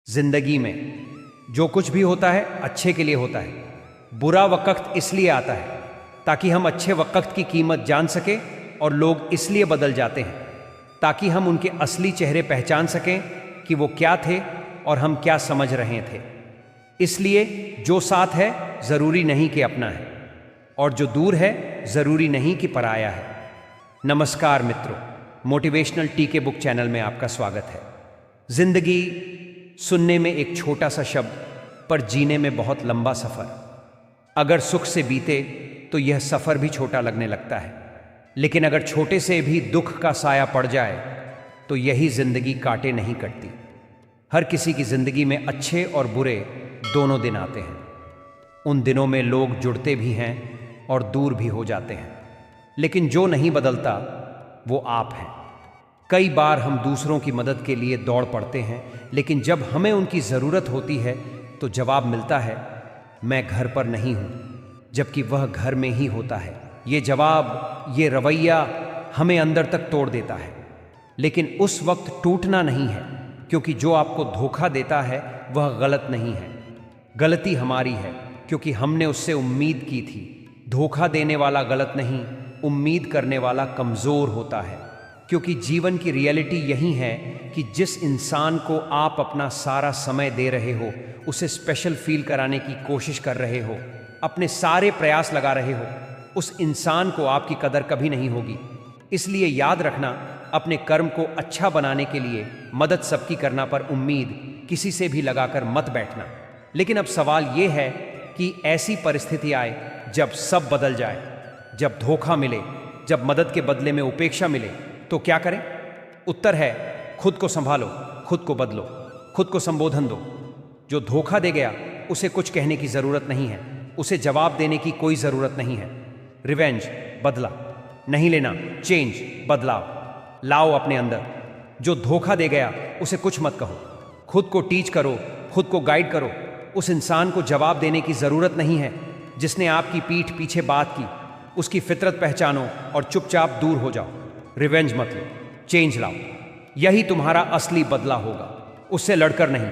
जिंदगी में जो कुछ भी होता है अच्छे के लिए होता है। बुरा वक्त इसलिए आता है ताकि हम अच्छे वक्त की कीमत जान सकें, और लोग इसलिए बदल जाते हैं ताकि हम उनके असली चेहरे पहचान सकें कि वो क्या थे और हम क्या समझ रहे थे। इसलिए जो साथ है ज़रूरी नहीं कि अपना है, और जो दूर है ज़रूरी नहीं कि पराया है। नमस्कार मित्रों, मोटिवेशनल टीके बुक चैनल में आपका स्वागत है। जिंदगी सुनने में एक छोटा सा शब्द, पर जीने में बहुत लंबा सफ़र। अगर सुख से बीते तो यह सफ़र भी छोटा लगने लगता है, लेकिन अगर छोटे से भी दुख का साया पड़ जाए तो यही जिंदगी काटे नहीं कटती। हर किसी की जिंदगी में अच्छे और बुरे दोनों दिन आते हैं। उन दिनों में लोग जुड़ते भी हैं और दूर भी हो जाते हैं, लेकिन जो नहीं बदलता वो आप हैं। कई बार हम दूसरों की मदद के लिए दौड़ पड़ते हैं, लेकिन जब हमें उनकी ज़रूरत होती है तो जवाब मिलता है, मैं घर पर नहीं हूँ, जबकि वह घर में ही होता है। ये जवाब, ये रवैया हमें अंदर तक तोड़ देता है। लेकिन उस वक्त टूटना नहीं है, क्योंकि जो आपको धोखा देता है वह गलत नहीं है। गलती हमारी है, क्योंकि हमने उससे उम्मीद की थी। धोखा देने वाला गलत नहीं, उम्मीद करने वाला कमज़ोर होता है। क्योंकि जीवन की रियलिटी यही है कि जिस इंसान को आप अपना सारा समय दे रहे हो, उसे स्पेशल फील कराने की कोशिश कर रहे हो, अपने सारे प्रयास लगा रहे हो, उस इंसान को आपकी कदर कभी नहीं होगी। इसलिए याद रखना, अपने कर्म को अच्छा बनाने के लिए मदद सबकी करना, पर उम्मीद किसी से भी लगाकर मत बैठना। लेकिन अब सवाल ये है कि ऐसी परिस्थिति आए जब सब बदल जाए, जब धोखा मिले, जब मदद के बदले में उपेक्षा मिले, तो क्या करें? उत्तर है, खुद को संभालो, खुद को बदलो, खुद को संबोधन दो। जो धोखा दे गया उसे कुछ कहने की ज़रूरत नहीं है, उसे जवाब देने की कोई ज़रूरत नहीं है। रिवेंज, बदला नहीं लेना, चेंज, बदलाव लाओ अपने अंदर। जो धोखा दे गया उसे कुछ मत कहो, खुद को टीच करो, खुद को गाइड करो। उस इंसान को जवाब देने की ज़रूरत नहीं है जिसने आपकी पीठ पीछे बात की। उसकी फितरत पहचानो और चुपचाप दूर हो जाओ। रिवेंज मत लो, चेंज लाओ। यही तुम्हारा असली बदला होगा। उससे लड़कर नहीं,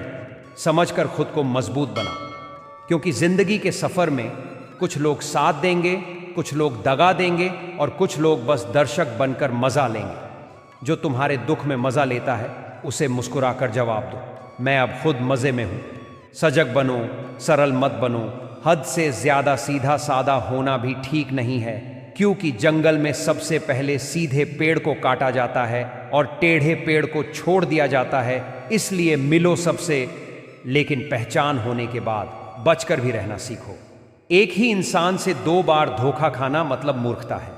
समझकर खुद को मजबूत बनाओ। क्योंकि जिंदगी के सफ़र में कुछ लोग साथ देंगे, कुछ लोग दगा देंगे, और कुछ लोग बस दर्शक बनकर मज़ा लेंगे। जो तुम्हारे दुख में मज़ा लेता है उसे मुस्कुराकर जवाब दो, मैं अब खुद मज़े में हूँ। सजग बनो, सरल मत बनो। हद से ज़्यादा सीधा सादा होना भी ठीक नहीं है, क्योंकि जंगल में सबसे पहले सीधे पेड़ को काटा जाता है और टेढ़े पेड़ को छोड़ दिया जाता है। इसलिए मिलो सबसे, लेकिन पहचान होने के बाद बचकर भी रहना सीखो। एक ही इंसान से 2 बार धोखा खाना मतलब मूर्खता है,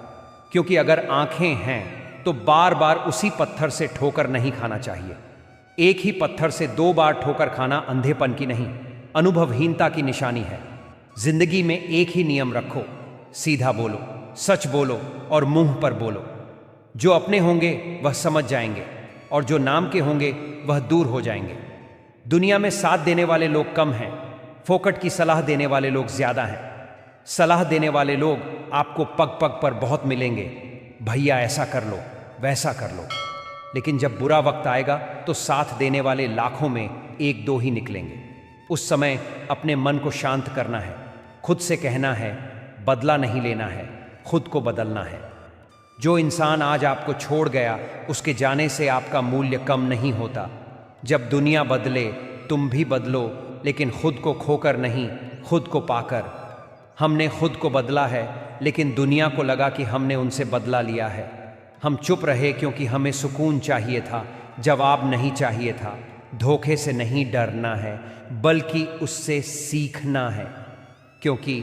क्योंकि अगर आंखें हैं तो बार बार उसी पत्थर से ठोकर नहीं खाना चाहिए। एक ही पत्थर से 2 बार ठोकर खाना अंधेपन की नहीं, अनुभवहीनता की निशानी है। जिंदगी में एक ही नियम रखो, सीधा बोलो, सच बोलो और मुंह पर बोलो। जो अपने होंगे वह समझ जाएंगे, और जो नाम के होंगे वह दूर हो जाएंगे। दुनिया में साथ देने वाले लोग कम हैं, फोकट की सलाह देने वाले लोग ज़्यादा हैं। सलाह देने वाले लोग आपको पग पग पर बहुत मिलेंगे, भैया ऐसा कर लो, वैसा कर लो। लेकिन जब बुरा वक्त आएगा तो साथ देने वाले लाखों में 1-2 ही निकलेंगे। उस समय अपने मन को शांत करना है, खुद से कहना है, बदला नहीं लेना है, खुद को बदलना है। जो इंसान आज आपको छोड़ गया, उसके जाने से आपका मूल्य कम नहीं होता। जब दुनिया बदले तुम भी बदलो, लेकिन खुद को खोकर नहीं, खुद को पाकर। हमने खुद को बदला है, लेकिन दुनिया को लगा कि हमने उनसे बदला लिया है। हम चुप रहे क्योंकि हमें सुकून चाहिए था, जवाब नहीं चाहिए था। धोखे से नहीं डरना है, बल्कि उससे सीखना है। क्योंकि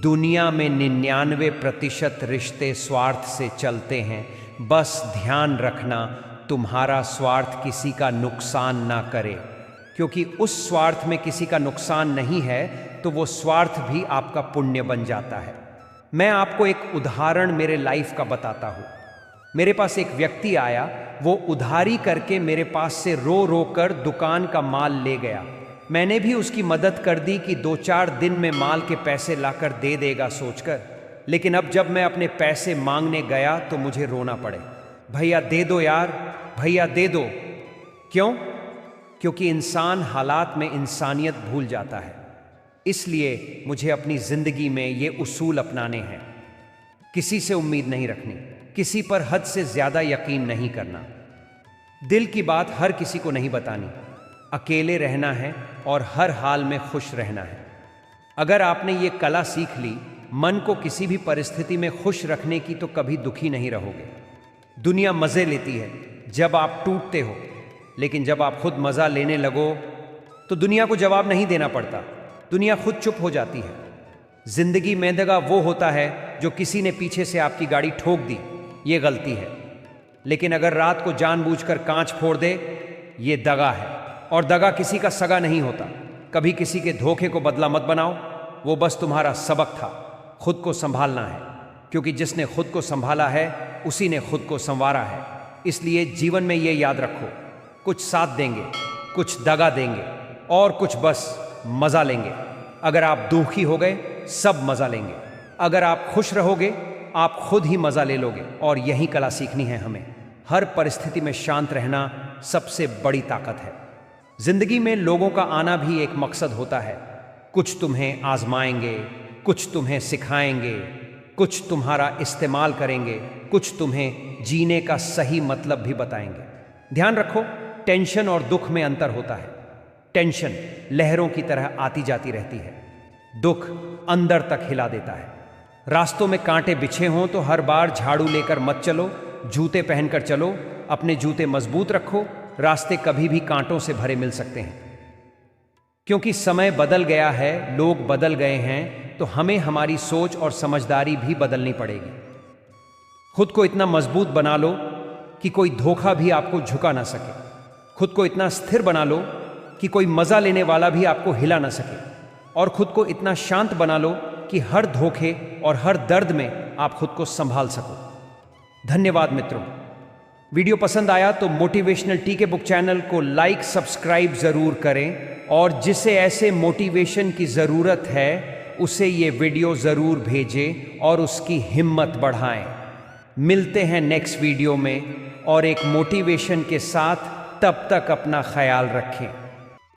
दुनिया में 99% रिश्ते स्वार्थ से चलते हैं। बस ध्यान रखना, तुम्हारा स्वार्थ किसी का नुकसान ना करे, क्योंकि उस स्वार्थ में किसी का नुकसान नहीं है तो वो स्वार्थ भी आपका पुण्य बन जाता है। मैं आपको एक उदाहरण मेरे लाइफ का बताता हूँ। मेरे पास एक व्यक्ति आया, वो उधारी करके मेरे पास से रो रो कर दुकान का माल ले गया। मैंने भी उसकी मदद कर दी कि 2-4 दिन में माल के पैसे लाकर दे देगा सोचकर। लेकिन अब जब मैं अपने पैसे मांगने गया तो मुझे रोना पड़े। भैया दे दो यार, भैया दे दो। क्यों? क्योंकि इंसान हालात में इंसानियत भूल जाता है। इसलिए मुझे अपनी जिंदगी में ये उसूल अपनाने हैं। किसी से उम्मीद नहीं रखनी, किसी पर हद से ज्यादा यकीन नहीं करना, दिल की बात हर किसी को नहीं बतानी, अकेले रहना है और हर हाल में खुश रहना है। अगर आपने ये कला सीख ली, मन को किसी भी परिस्थिति में खुश रखने की, तो कभी दुखी नहीं रहोगे। दुनिया मज़े लेती है जब आप टूटते हो, लेकिन जब आप खुद मज़ा लेने लगो तो दुनिया को जवाब नहीं देना पड़ता, दुनिया खुद चुप हो जाती है। जिंदगी में दगा वो होता है जो किसी ने पीछे से आपकी गाड़ी ठोक दी, ये गलती है। लेकिन अगर रात को जानबूझकर कांच फोड़ दे, ये दगा है। और दगा किसी का सगा नहीं होता। कभी किसी के धोखे को बदला मत बनाओ, वो बस तुम्हारा सबक था। खुद को संभालना है, क्योंकि जिसने खुद को संभाला है उसी ने खुद को संवारा है। इसलिए जीवन में ये याद रखो, कुछ साथ देंगे, कुछ दगा देंगे और कुछ बस मज़ा लेंगे। अगर आप दुखी हो गए, सब मज़ा लेंगे। अगर आप खुश रहोगे, आप खुद ही मज़ा ले लोगे। और यही कला सीखनी है हमें। हर परिस्थिति में शांत रहना सबसे बड़ी ताकत है। जिंदगी में लोगों का आना भी एक मकसद होता है। कुछ तुम्हें आजमाएंगे, कुछ तुम्हें सिखाएंगे, कुछ तुम्हारा इस्तेमाल करेंगे, कुछ तुम्हें जीने का सही मतलब भी बताएंगे। ध्यान रखो, टेंशन और दुख में अंतर होता है। टेंशन लहरों की तरह आती जाती रहती है, दुख अंदर तक हिला देता है। रास्तों में कांटे बिछे हों तो हर बार झाड़ू लेकर मत चलो, जूते पहनकर चलो। अपने जूते मजबूत रखो, रास्ते कभी भी कांटों से भरे मिल सकते हैं। क्योंकि समय बदल गया है, लोग बदल गए हैं, तो हमें हमारी सोच और समझदारी भी बदलनी पड़ेगी। खुद को इतना मजबूत बना लो कि कोई धोखा भी आपको झुका ना सके। खुद को इतना स्थिर बना लो कि कोई मजा लेने वाला भी आपको हिला ना सके। और खुद को इतना शांत बना लो कि हर धोखे और हर दर्द में आप खुद को संभाल सको। धन्यवाद मित्रों। वीडियो पसंद आया तो मोटिवेशनल टीके बुक चैनल को लाइक सब्सक्राइब जरूर करें, और जिसे ऐसे मोटिवेशन की ज़रूरत है उसे ये वीडियो ज़रूर भेजें और उसकी हिम्मत बढ़ाएं। मिलते हैं नेक्स्ट वीडियो में और एक मोटिवेशन के साथ। तब तक अपना ख्याल रखें।